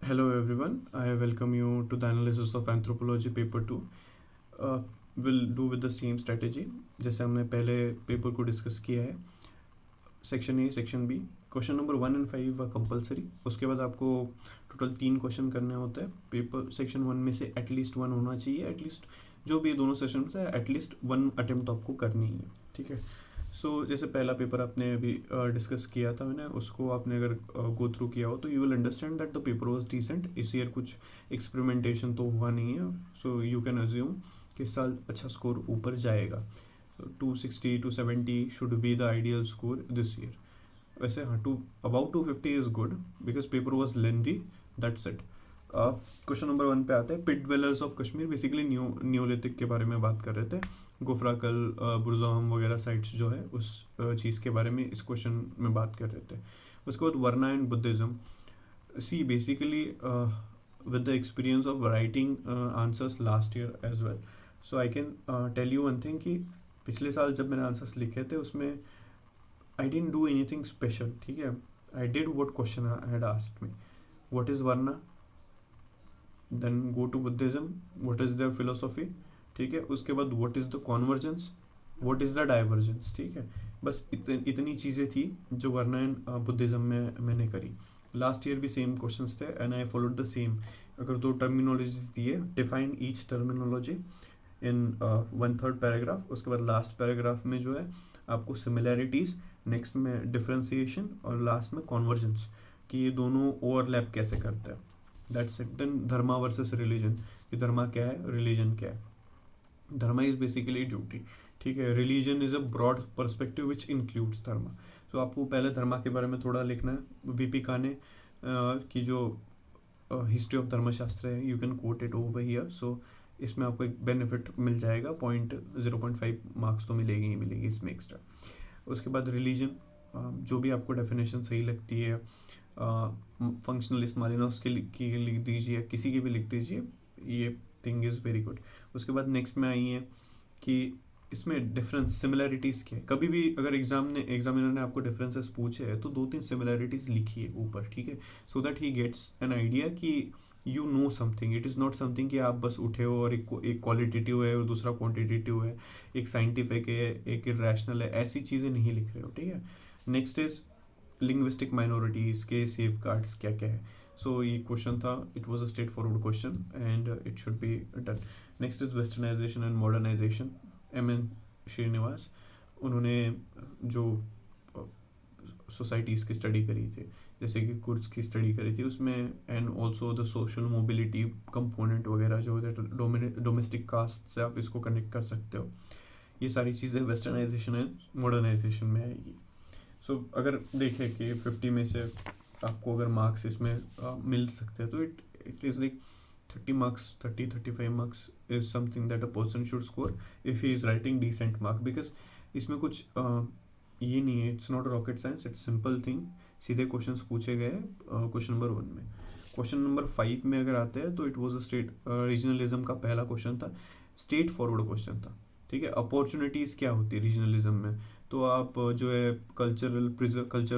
Hello everyone, I welcome you to the analysis of anthropology paper 2. We'll do with the same strategy जैसे हमने पहले paper को discuss किया है. Section A, section B, question number 1 और 5 व compulsory. उसके बाद आपको टोटल 3 क्वेश्चन करने होते हैं. पेपर सेक्शन 1 में से एटलीस्ट 1 होना चाहिए. एटलीस्ट जो भी दोनों सेशन से एटलीस्ट 1 अटेम्प्ट आपको करनी है. ठीक है. सो जैसे पहला पेपर आपने अभी डिस्कस किया था मैंने, उसको आपने अगर गो थ्रू किया हो तो you will understand that the paper was decent. इस ईयर कुछ एक्सपेरिमेंटेशन तो हुआ नहीं है, सो यू कैन अज्यूम कि इस साल अच्छा स्कोर ऊपर जाएगा. 260 270 should be the ideal score this year. वैसे हाँ, to about 250 is good because paper was lengthy. That's it. Question number 1 पे आते हैं. Pit dwellers of Kashmir, basically neolithic के बारे में बात कर रहे थे. गुफराकल, बुरजाहम वगैरह साइट्स जो है उस चीज़ के बारे में इस क्वेश्चन में बात कर रहे थे. उसके बाद varna and Buddhism. See basically with the experience of writing answers last year as well, so I can tell you one thing कि पिछले साल जब मैंने आंसर्स लिखे थे उसमें I didn't do anything special. ठीक है. I did what question had asked me. What is varna, then go to Buddhism, what is their philosophy. ठीक है. उसके बाद what is the convergence, what is the divergence. ठीक है. बस इतनी चीज़ें थी जो वर्ना एंड बुद्धिज़्म में मैंने करी. लास्ट ईयर भी सेम क्वेश्चंस थे and I followed the same. अगर 2 टर्मिनोलॉजीज दिए, define each terminology in 1/3 paragraph. उसके बाद लास्ट पैराग्राफ में जो है आपको सिमिलैरिटीज़, नेक्स्ट में डिफ्रेंसिएशन और लास्ट में कॉन्वर्जेंस, कि ये दोनों ओवरलैप कैसे करते हैं. That's it. Then dharma versus religion, कि धर्मा क्या है, रिलीजन क्या है. Dharma is basically duty. ठीक है. Religion is a broad perspective which includes धर्मा. तो आपको पहले धर्मा के बारे में थोड़ा लिखना है. वीपी काने की जो हिस्ट्री ऑफ धर्मशास्त्र है, you can quote it over here. So इसमें आपको एक बेनिफिट मिल जाएगा. 0.5 मार्क्स तो मिलेगी ही मिलेगी इसमें एक्स्ट्रा. उसके बाद रिलीजन, जो भी आपको डेफिनेशन सही लगती है, फंक्शनलिस्ट मालिनोस की लिख दीजिए, किसी की भी लिख दीजिए. ये थिंग इज़ वेरी गुड. उसके बाद नेक्स्ट में आई है कि इसमें डिफरेंस, सिमिलैरिटीज़ क्या है. कभी भी अगर एग्जामिनर ने आपको डिफरेंसेस पूछे हैं तो 2-3 सिमिलैरिटीज़ लिखिए ऊपर. ठीक है. So that he gets an idea कि you know something. It is not something कि आप बस उठे हो और एक क्वालिटेटिव है और दूसरा क्वांटिटेटिव है, एक साइंटिफिक है, एक इरेशनल है, ऐसी चीज़ें नहीं लिख रहे हो. ठीक है. नेक्स्ट इज लिंग्विस्टिक माइनॉरिटीज़ के सेफ गार्ड्स क्या क्या है. सो ये क्वेश्चन था. It was a straightforward question and it should be done. Next is westernization and modernization. M Srinivas, उन्होंने जो सोसाइटीज़ की स्टडी करी थी, जैसे कि कुर्स की स्टडी करी थी उसमें, and also the social mobility component वगैरह जो डोमेस्टिक कास्ट से आप इसको कनेक्ट कर सकते हो. ये सारी चीज़ें वेस्टर्नाइजेशन एंड मॉडर्नाइजेशन में आएगी. सो अगर देखें कि 50 में से आपको अगर मार्क्स इसमें मिल सकते हैं तो it is like 30 marks, 30-35 marks is something that a person should score if he is writing decent mark. Because इसमें कुछ ये नहीं है, it's not rocket science, it's simple thing. सीधे क्वेश्चंस पूछे गए क्वेश्चन नंबर 1 में. क्वेश्चन नंबर 5 में अगर आते हैं तो it was a state regionalism का पहला क्वेश्चन था. स्ट्रेट फॉरवर्ड क्वेश्चन था. ठीक है. अपॉर्चुनिटीज़ क्या होती है रीजनलिज्म में, तो आप जो है कल्चर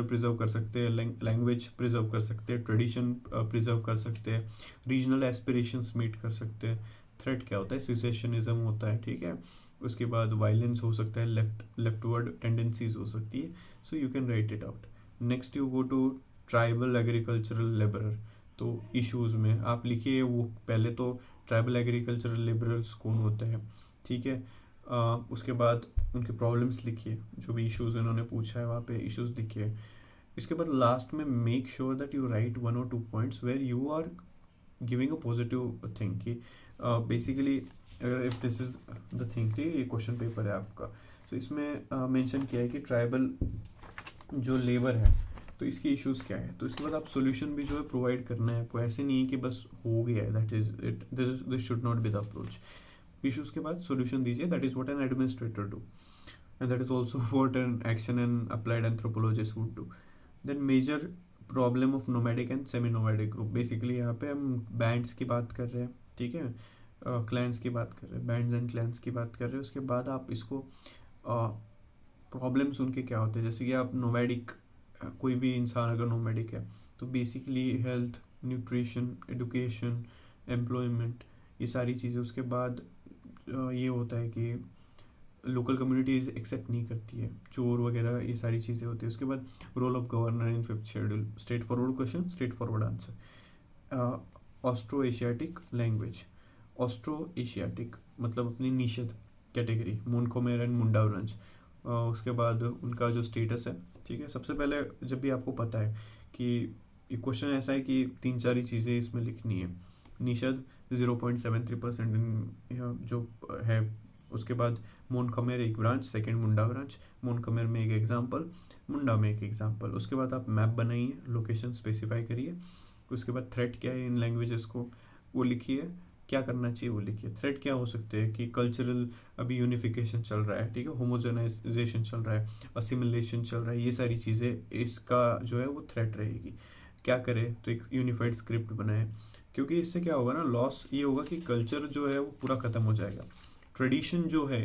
प्रिजर्व कर सकते हैं, लैंग्वेज प्रिजर्व कर सकते हैं, ट्रेडिशन प्रिजर्व कर सकते हैं, रीजनल एस्पिरेशंस मीट कर सकते हैं. थ्रेट क्या होता है, सिसेशनिज्म होता है. ठीक है. उसके बाद वायलेंस हो सकता है, लेफ्टवर्ड टेंडेंसीज हो सकती है. So you can write it out. Next you go to tribal agricultural labourer. तो इश्यूज़ में आप लिखिए वो पहले तो ट्राइबल एग्रीकल्चरल लेबरर्स कौन होते हैं. ठीक है. उसके बाद उनके प्रॉब्लम्स लिखिए, जो भी इश्यूज़ इन्होंने पूछा है वहाँ पे इश्यूज़ लिखिए. इसके बाद लास्ट में make sure that you write 1 or 2 points where you are giving a positive thing कि बेसिकली अगर if this is the thing कि ये क्वेश्चन पेपर है आपका, तो इसमें मेंशन किया है कि ट्राइबल जो लेबर है तो इसके इश्यूज़ क्या है. तो इसके बाद आप सोल्यूशन भी जो है प्रोवाइड करना है आपको. ऐसे नहीं है कि बस हो गया है, that is it. This should not be the approach. Issues के बाद सोल्यूशन दीजिए. That is what an administrator do and that is also what an action and applied anthropologist would do. Then major problem of nomadic and semi nomadic group. Basically यहाँ पे हम bands की बात कर रहे हैं. ठीक है. क्लैंस की बात कर रहे हैं, बैंड्स एंड क्लैंस की बात कर रहे हैं. उसके बाद आप इसको प्रॉब्लम्स उनके क्या होते हैं, जैसे कि आप नोमैडिक, कोई भी इंसान अगर नोमैडिक है तो basically health, nutrition, education, employment, ये सारी चीज़ें। उसके बाद ये होता है कि लोकल कम्युनिटीज़ एक्सेप्ट नहीं करती है, चोर वगैरह, ये सारी चीज़ें होती है। उसके बाद role of governor in fifth schedule, straightforward question, straightforward answer. Austro Asiatic language, Austro Asiatic मतलब अपनी निषद कैटेगरी, मोनकोमेर एंड मुंडावरंज। उसके बाद उनका जो स्टेटस है, ठीक है। सबसे पहले जब भी आपको पता है कि ये क्वेश्चन ऐसा है कि 3-4 ही चीज़ें इसमें लिखनी है। निषद 0.73% जो है। उसके बाद मोनकमेर एक ब्रांच, सेकंड मुंडा ब्रांच, मोनकमेर में एक एग्जांपल, मुंडा में एक एग्जांपल। उसके बाद आप मैप बनाइए, लोकेशन स्पेसिफाई करिए। उसके बाद थ्रेट क्या है इन लैंग्वेजेस को वो लिखिए, क्या करना चाहिए वो लिखिए। थ्रेट क्या हो सकते हैं कि कल्चरल अभी यूनिफिकेशन चल रहा है, ठीक है, होमोजेनाइजेशन चल रहा है, असिमिलेशन चल रहा है, ये सारी चीज़ें इसका जो है वो थ्रेट रहेगी। क्या करें, तो एक यूनिफाइड स्क्रिप्ट बनाए, क्योंकि इससे क्या होगा ना, लॉस ये होगा कि कल्चर जो है वो पूरा ख़त्म हो जाएगा। ट्रेडिशन जो है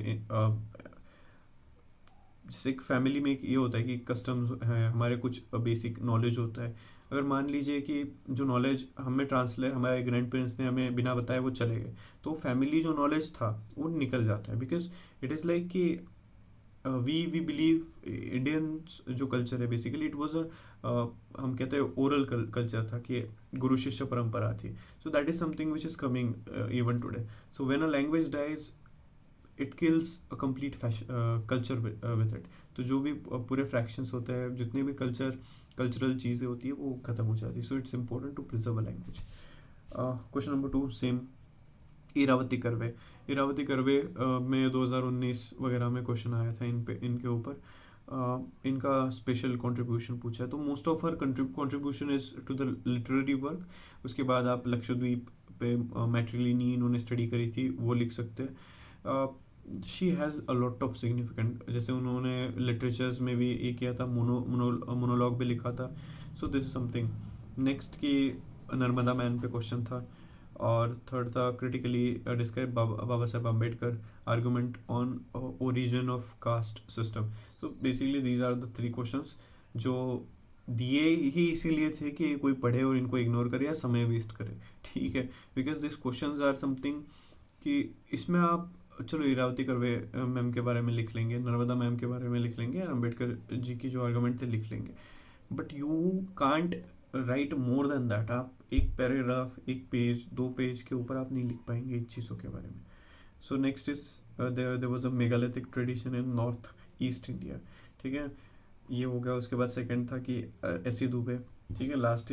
जैसे एक फैमिली में एक ये होता है कि कस्टम्स है, हमारे कुछ बेसिक नॉलेज होता है। अगर मान लीजिए कि जो नॉलेज हमें ट्रांसलेट हमारे ग्रैंड पेरेंट्स ने हमें बिना बताए वो चले गए, तो फैमिली जो नॉलेज था वो निकल जाता है। बिकॉज इट इज़ लाइक कि वी बिलीव इंडियन जो कल्चर है बेसिकली इट वॉज हम कहते हैं ओरल कल्चर था, कि गुरु शिष्य परंपरा थी। So that is something which is coming even today. So when a language dies it kills a complete culture with it. तो जो भी पूरे फ्रैक्शंस होते हैं, जितनी भी कल्चरल चीज़ें होती है वो ख़त्म हो जाती है। So it's important to preserve a language. Question number 2 same, Irawati Karve. Irawati करवे में 2019 वगैरह में क्वेश्चन आया था इनके ऊपर। इनका स्पेशल कंट्रीब्यूशन पूछा है, तो most of her contribution is to the literary work. उसके बाद आप लक्षद्वीप पे मैट्रिलिनी इन्होंने स्टडी करी थी, वो लिख सकते हैं। She has a lot of significant, जैसे उन्होंने लिटरेचर्स में भी ये किया था, मोनोलॉग भी लिखा था। So this is something. Next की नर्मदा मैन पे क्वेश्चन था, और थर्ड था critically describe Baba Saheb Ambedkar argument on origin of caste system. So basically these are the 3 questions जो दिए ही इसीलिए थे कि कोई पढ़े और इनको इग्नोर करे या समय वेस्ट करे, ठीक है। Because this questions are something कि इसमें आप चलो इरावती करवे मैम के बारे में लिख लेंगे, नर्मदा मैम के बारे में लिख लेंगे, अम्बेडकर जी की जो आर्गूमेंट थे लिख लेंगे, but you can't right more than that. आप एक पैराग्राफ, एक पेज, 2 पेज के ऊपर आप नहीं लिख पाएंगे इन चीज़ों के बारे में। So next is there was a megalithic tradition in North East India, ठीक है, ये हो गया। उसके बाद सेकंड था कि एस सी दुबे, ठीक है। लास्ट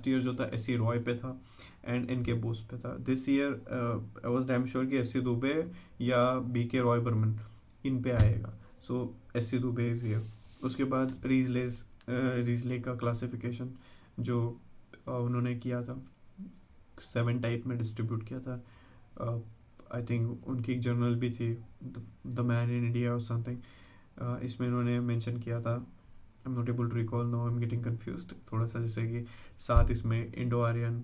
ईयर जो था एस सी रॉय पे था एंड एन के बोस पे था। This year I was damn sure कि एस सी दुबे या बी के रॉय बर्मन इन पे आएगा। So S C Dubey is year. उसके बाद रीजले का क्लासिफिकेशन जो उन्होंने किया था, 7 टाइप में डिस्ट्रीब्यूट किया था। आई थिंक उनकी एक जर्नल भी थी, द मैन इन इंडिया और समथिंग। इसमें उन्होंने मेंशन किया था, I am not able to recall now, I am getting confused थोड़ा सा, जैसे कि 7 इसमें Indo Aryan,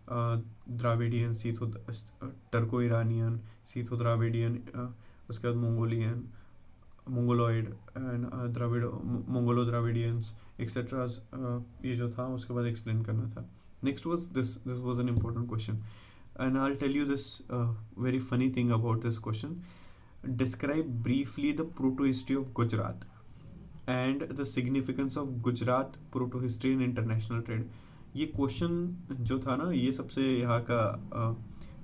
Dravidian, Scytho Turko Iranian, Scytho Dravidian, उसके बाद Mongolian, Mongoloid and Dravida, Mongolo Dravidians etcetera, ये जो था उसके बाद एक्सप्लेन करना था। Next was this was an important question and I will tell you this very funny thing about this question. Describe briefly the proto history of Gujarat and the significance of Gujarat proto history in international trade. ये question जो था ना, ये सबसे यहाँ का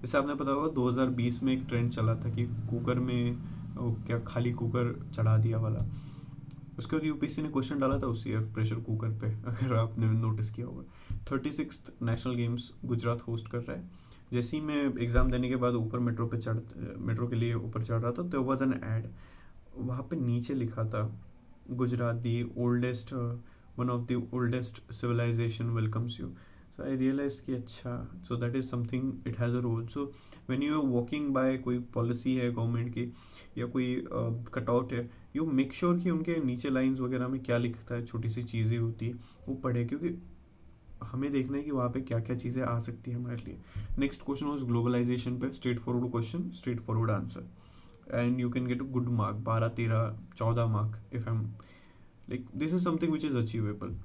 जैसे आपने पता होगा 2020 में एक ट्रेंड चला था कि कुकर में क्या खाली कुकर चढ़ा दिया वाला। उसके बाद यूपीएससी ने क्वेश्चन डाला था उसी प्रेशर कुकर पे, अगर आपने नोटिस किया होगा। 36th national games Gujarat host कर रहा है। जैसे ही मैं एग्ज़ाम देने के बाद ऊपर मेट्रो के लिए ऊपर चढ़ रहा था, तो वॉज एन एड, वहाँ पे नीचे लिखा था Gujarat the oldest one of the oldest civilization welcomes you. So I realize कि अच्छा, so that is something, it has a role. So when you are walking by, कोई पॉलिसी है गवर्नमेंट की या कोई कटआउट है, यू मेक श्योर कि उनके नीचे लाइंस वगैरह में क्या लिखता है, छोटी सी चीज़ें होती है वो पढ़े, क्योंकि हमें देखना है कि वहाँ पे क्या क्या चीज़ें आ सकती है हमारे लिए। नेक्स्ट क्वेश्चन वॉज ग्लोबलाइजेशन पे, straight forward question, straightforward answer, and you can get a good mark, 12, 13, 14 mark if I am like, this is something which is achievable.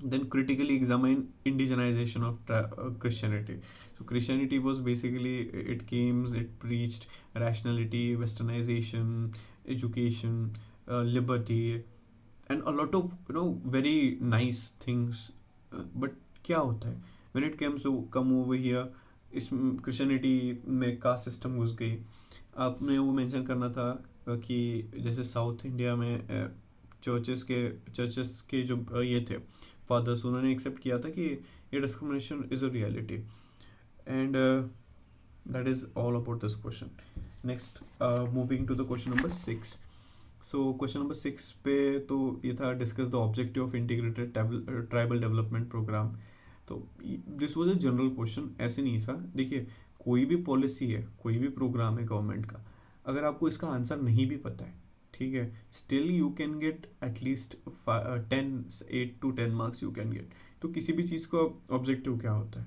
Then critically examine indigenization of Christianity. So Christianity was basically, it preached rationality, westernization, education, liberty, and a lot of very nice things. But क्या होता है when it comes to come over here, इस Christianity में caste system घुस गई. आपने वो mention करना था कि जैसे साउथ इंडिया में चर्चेस के जो ये थे फादर्स, उन्होंने एक्सेप्ट किया था कि ये discrimination is a reality. And that is all about this question. Next, moving to the question number 6. So question number 6 पे तो ये था, discuss the objective of integrated tribal development programme. तो this was a general question, ऐसे नहीं था. देखिए, कोई भी पॉलिसी है, कोई भी प्रोग्राम है गवर्नमेंट का, अगर आपको इसका आंसर नहीं भी पता है, ठीक है, still you can get at least 8 to 10 marks you can get. तो किसी भी चीज़ का ऑब्जेक्टिव क्या होता है?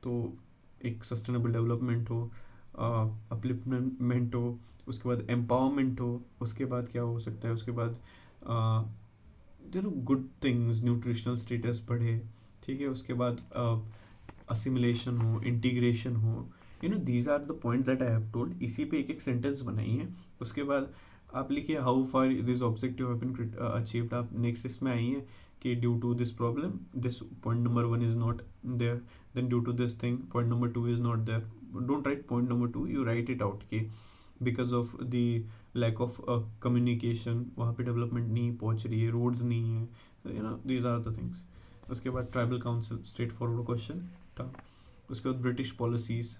तो एक सस्टेनेबल डेवलपमेंट हो, अपलिफ्टमेंट हो, उसके बाद एम्पावरमेंट हो, उसके बाद क्या हो सकता है, उसके बाद गुड थिंग्स, न्यूट्रिशनल स्टेटस बढ़े, ठीक है, उसके बाद असिमिलेशन हो, इंटीग्रेशन हो. These are the points that I have told. इसी पे एक एक सेंटेंस बनाई है. उसके बाद आप लिखिए how far this objective have been achieved. आप नेक्स्ट इसमें आई है कि due to this problem this point number 1 is not there, then due to this thing point number 2 is not there. Don't write point number 2, you write it out कि because of the lack of communication वहाँ पे development नहीं पहुँच रही है, roads नहीं है. These are the things. उसके बाद tribal council, straightforward question था. उसके बाद ब्रिटिश पॉलिसीज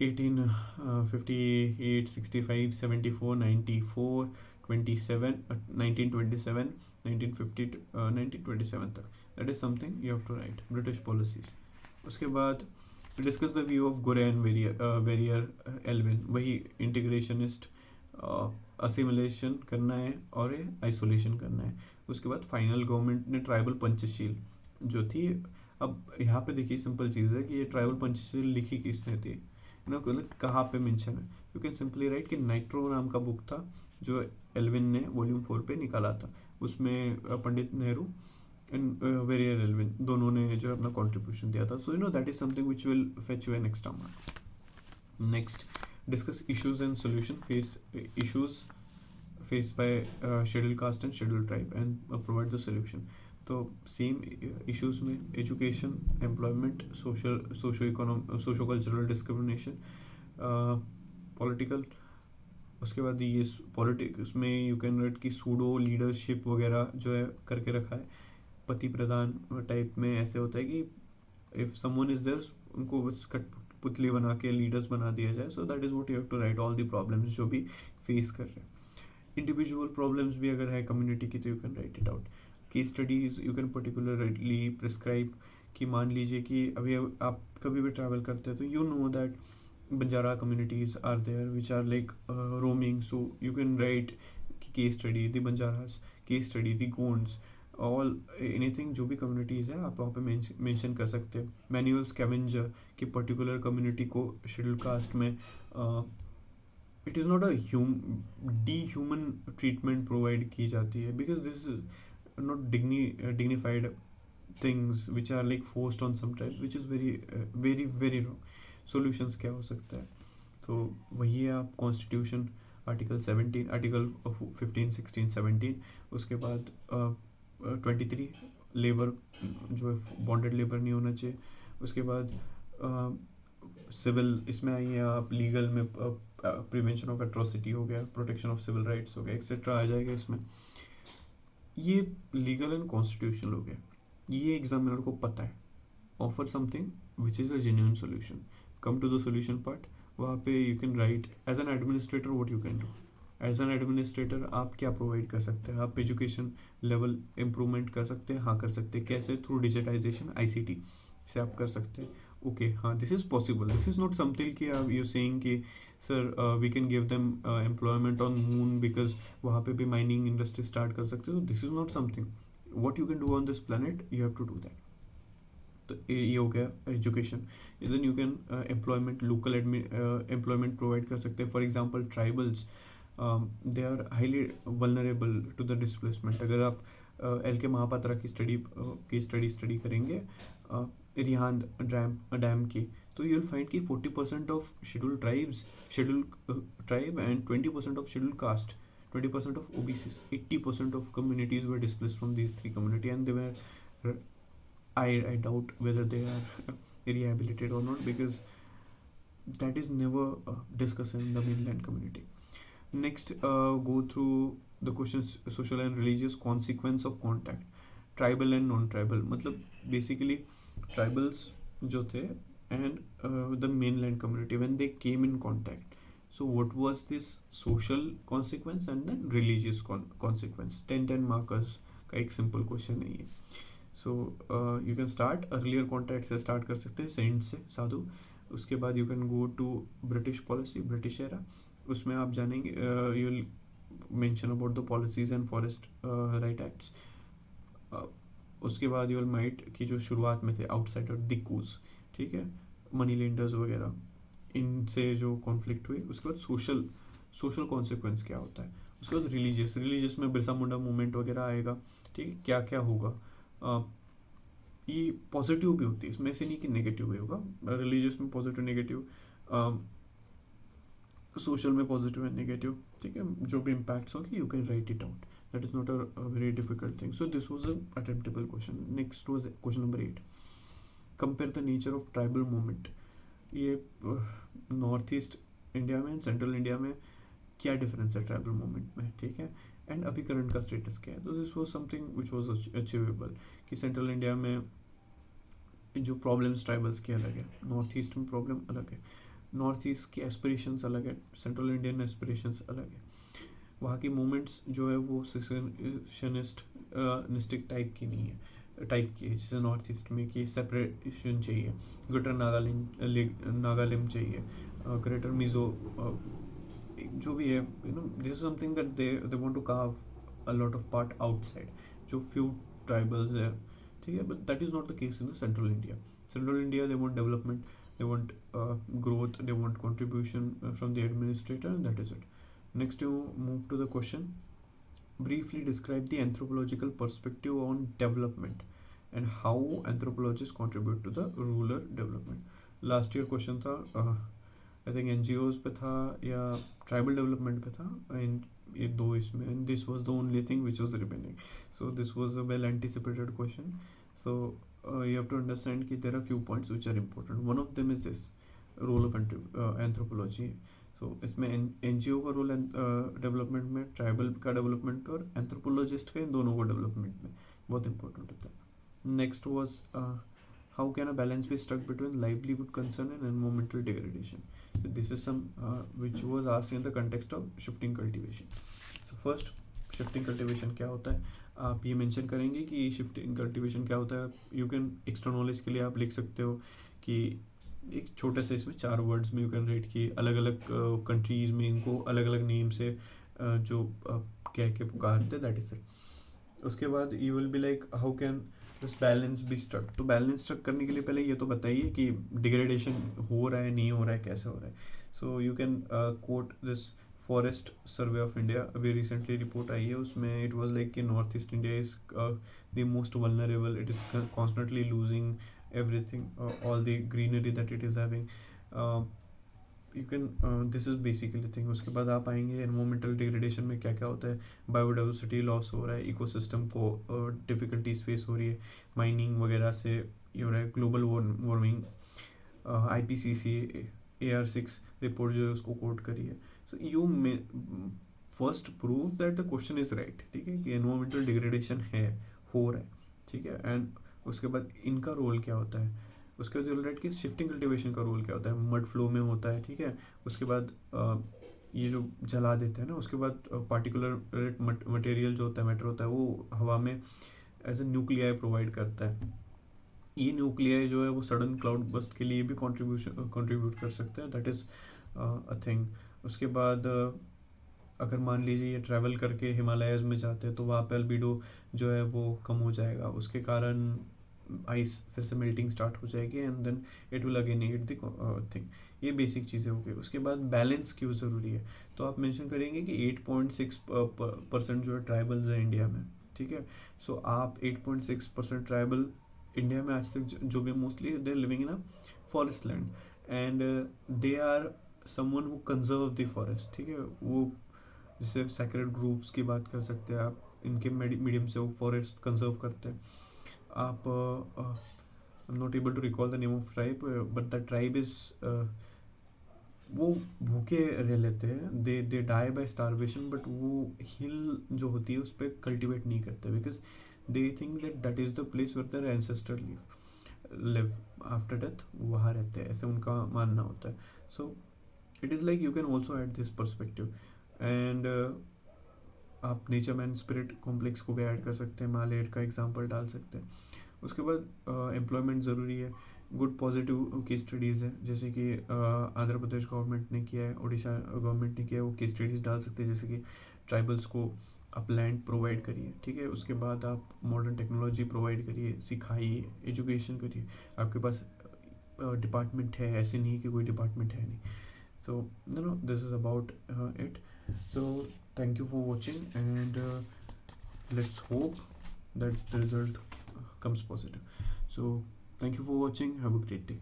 1858, 65, 74, 94, 27, 1927, 1950, 1927 तक. That is something you have to write, British policies. उसके बाद discuss the view of Ghurye and Verrier Elwin. वही इंटीग्रेशनिस्ट, असिमिलेशन करना है और आइसोलेशन करना है. उसके बाद फाइनल गवर्नमेंट ने ट्राइबल पंचशील जो थी. अब यहाँ पे देखिए सिंपल चीज़ है कि ये ट्राइबल पंचशील लिखी किसने थी, मतलब कहाँ पे मेंशन है. यू कैन सिंपली राइट कि नाइट्रो नाम का बुक था जो एल्विन ने वॉल्यूम 4 पे निकाला था. उसमें Pandit Nehru and Verrier Alvin दोनों ने जो अपना कंट्रीब्यूशन दिया था. सो that is something which will fetch you an extra mark. Next, discuss issues and solution. Issues faced by scheduled caste and scheduled tribe and provide the solution. तो same issues में education, employment, socio cultural discrimination, political. उसके बाद ये politics में you can write कि pseudo leadership वगैरह जो है करके रखा है. पति प्रधान टाइप में ऐसे होता है कि इफ समवन इज देयर उनको बस कठपुतली बना के लीडर्स बना दिया जाए. So that is what you have to write, all the problems जो भी फेस कर रहे हैं. इंडिविजुअल प्रॉब्लम्स भी अगर है कम्युनिटी की तो you can write it out. Case studies you can particularly prescribe कि मान लीजिए कि अभी आप कभी भी ट्रैवल करते हैं तो you know that Banjara communities are there which are like roaming. So you can write कि case study the Banjaras, case study the Gonds, all anything जो भी कम्युनिटीज़ है आप वहाँ पे मेंशन कर सकते हैं. मैनुअल स्कैवेंजर कि पर्टिकुलर कम्युनिटी को शेड्यूल कास्ट में it is not a dehuman treatment provide की जाती है because this is not dignified things which are like forced on some type which is very very very wrong. Solutions क्या हो सकता है? तो वही है आप कॉन्स्टिट्यूशन आर्टिकल 17, आर्टिकल 15, 16, 17. उसके बाद 23 लेबर जो है बॉन्डेड लेबर नहीं होना चाहिए. उसके बाद सिविल इसमें आई है आप, लीगल में प्रिवेंशन ऑफ एट्रोसिटी हो गया, प्रोटेक्शन ऑफ सिविल राइट्स हो गया, एक्सेट्रा आ जाएगा इसमें. ये लीगल एंड कॉन्स्टिट्यूशनल हो गया. ये एग्जामिनर को पता है. Offer something which is a genuine solution. Come to the solution part. वहाँ पे you can write as an administrator what you can do. As an administrator आप क्या प्रोवाइड कर सकते हैं? आप एजुकेशन लेवल इम्प्रूवमेंट कर सकते हैं. हाँ कर सकते हैं. कैसे? थ्रू डिजिटाइजेशन, ICT से आप कर सकते हैं. ओके हाँ, this is possible. This is not something कि आप यू सेइंग कि sir we can give them employment on moon because वहाँ पे भी माइनिंग इंडस्ट्री स्टार्ट कर सकते हो. This is not something what you can do on this planet. You have to do that. तो ये हो गया education. Then you can employment, local employment provide कर सकते हैं. For example tribals, they are highly vulnerable to the displacement. अगर आप L के महापात्रा की स्टडी करेंगे रिहांद डैम की, तो यू विल फाइंड कि 40% of schedule tribe and 20% of schedule caste, 20% of OBCs, 80% of communities were displaced from these three community, and they were, I doubt whether they are rehabilitated or not, because that is never discussed in the mainland community. Next, go through the questions, social and religious consequence of contact, tribal and non-tribal, मतलब basically tribals जो थे and the mainland community when they came in contact. So what was this social consequence and then religious consequence? 10 markers का एक simple question है ये. So you can start earlier contact से start कर सकते हैं, सेंट से, साधु. उसके बाद you can go to British policy, British era. उसमें आप जानेंगे, you will mention about the policies and forest right acts. उसके बाद you will might कि जो शुरुआत में थे outsider, दिक्कूज, ठीक है, मनी लेंडर्स वगैरह, इनसे जो कॉन्फ्लिक्ट हुई. उसके बाद सोशल कॉन्सिक्वेंस क्या होता है. उसके बाद रिलीजियस में बिरसा मुंडा मूवमेंट वगैरह आएगा, ठीक है, क्या क्या होगा. ये पॉजिटिव भी होती है, इसमें से नहीं कि नेगेटिव भी होगा. रिलीजियस में पॉजिटिव नेगेटिव, सोशल में पॉजिटिव एंड नेगेटिव, ठीक है, जो भी इम्पैक्ट्स होंगे you can write it out. That is not a very difficult thing. So this was a attemptable question. Next was question number 8. Compare the nature of tribal movement. ये north East India में, central India में क्या difference है tribal movement में, ठीक है, and अभी current का स्टेटस क्या है. तो this was something which was achievable कि सेंट्रल इंडिया में जो प्रॉब्लम्स ट्राइबल्स के अलग है, नॉर्थ ईस्ट में प्रॉब्लम अलग है, नॉर्थ ईस्ट की एस्पिरेशंस अलग है, सेंट्रल इंडियन एस्पिरेशंस अलग है. वहाँ की मूवमेंट्स जो है वो सेसेशनिस्टिक टाइप की नहीं है, टाइप की है जैसे नॉर्थ ईस्ट में कि सेपरेशन चाहिए, ग्रेटर नागालिम चाहिए, ग्रेटर मिजो, जो भी है, you know, this is something that they want to carve a lot of part outside, जो फ्यू ट्राइबल्स है, ठीक है, but that is not the case in the Central India. Central India they want development, they want growth, they want contribution from the administrator, and that is it. Next, you move to the question. Briefly describe the anthropological perspective on development and how anthropologists contribute to the rural development. Last year question था, I think NGOs पे था या tribal development पे था, and ये दो इसमें, and this was the only thing which was remaining. So this was a well anticipated question. So you have to understand कि there are few points which are important. One of them is this role of anthropology. So इसमें NGO का role development में, tribal का development और anthropologist का, इन दोनों को development में बहुत इंपॉर्टेंट होता है. Next was how can a balance be struck between livelihood concern and environmental degradation. So this is some which was asked in the context of shifting cultivation. So first, shifting cultivation क्या होता है, आप ये mention करेंगे कि shifting cultivation क्या होता है. यू कैन एक्स्ट्रा नॉलेज के लिए आप लिख सकते हो कि एक छोटे से इसमें 4 वर्ड्स में यू कैन राइट कि अलग अलग कंट्रीज़ में इनको अलग अलग नेम से जो कह के पुकारते, दैट इज इट. उसके बाद you will be like how can this balance be struck. तो बैलेंस स्ट्रक करने के लिए पहले ये तो बताइए कि डिग्रेडेशन हो रहा है, नहीं हो रहा है, कैसे हो रहा है. So you can coat this forest survey of India, अभी रिसेंटली रिपोर्ट आई है, उसमें इट वाज लाइक कि north East India is the most vulnerable, it is constantly losing everything, all the greenery that it is having. You can this is basically thing. उसके बाद आप आएंगे environmental degradation में क्या क्या होता है, बायोडाइवर्सिटी लॉस हो रहा है, इकोसिस्टम को डिफिकल्टीज फेस हो रही है, माइनिंग वगैरह से ये हो रहा है, global warming, IPCC AR6 report जो है उसको कोट करी है. So you may first prove that the question is right, ठीक है, कि एनवायरमेंटल डिग्रेडेशन है, हो रहा है, ठीक है, एंड उसके बाद इनका रोल क्या होता है. उसके बाद राइट कि शिफ्टिंग कल्टीवेशन का रोल क्या होता है, मड फ्लो में होता है, ठीक है. उसके बाद ये जो जला देते हैं ना, उसके बाद पार्टिकुलर मटेरियल जो होता है, मैटर होता है, वो हवा में एज ए न्यूक्लियाई प्रोवाइड करता है. ये न्यूक्लियाई जो है वो सडन क्लाउड बस्ट के लिए भी कंट्रीब्यूट कर सकते हैं, दैट इज़ अ थिंग. उसके बाद अगर मान लीजिए ये ट्रैवल करके हिमालयाज़ में जाते हैं तो वहाँ पे अल्बीडो जो है वो कम हो जाएगा, उसके कारण आइस फिर से मेल्टिंग स्टार्ट हो जाएगी, and then it will again eat the thing. ये बेसिक चीज़ें हो गई. उसके बाद बैलेंस क्यों ज़रूरी है, तो आप मेंशन करेंगे कि 8.6% जो है ट्राइबल्स है इंडिया में, ठीक है. सो आप 8.6% ट्राइबल इंडिया में आज तक जो भी mostly they living in a forest land and they are someone who conserve the forest. ठीक है, वो जैसे सैक्रेड ग्रुप्स की बात कर सकते हैं आप, इनके मीडियम से वो फॉरेस्ट कंजर्व करते हैं. आप I am not able to recall the name of tribe, but the tribe is वो भूखे रह लेते हैं, they die by starvation, but वो हिल जो होती है उस पर कल्टिवेट नहीं करते because they think that that is the place where their ancestor live after death. वहाँ रहते हैं, ऐसे उनका मानना होता है. So it is like you can also add this perspective. And आप नेचर मैन स्पिरिट कॉम्प्लेक्स को भी ऐड कर सकते हैं, मालेर का एग्जांपल डाल सकते हैं. उसके बाद एम्प्लॉयमेंट ज़रूरी है. गुड पॉजिटिव केस स्टडीज़ है, जैसे कि आंध्र प्रदेश गवर्नमेंट ने किया है, उड़ीसा गवर्नमेंट ने किया है, वो केस स्टडीज़ डाल सकते हैं. जैसे कि ट्राइबल्स को आप लैंड प्रोवाइड करिए, ठीक है, उसके बाद आप मॉडर्न टेक्नोलॉजी प्रोवाइड करिए, सिखाइए, एजुकेशन करिए. आपके पास डिपार्टमेंट है, ऐसे नहीं कि कोई डिपार्टमेंट है नहीं. So no this is about it. So thank you for watching, and let's hope that the result comes positive. So thank you for watching, have a great day.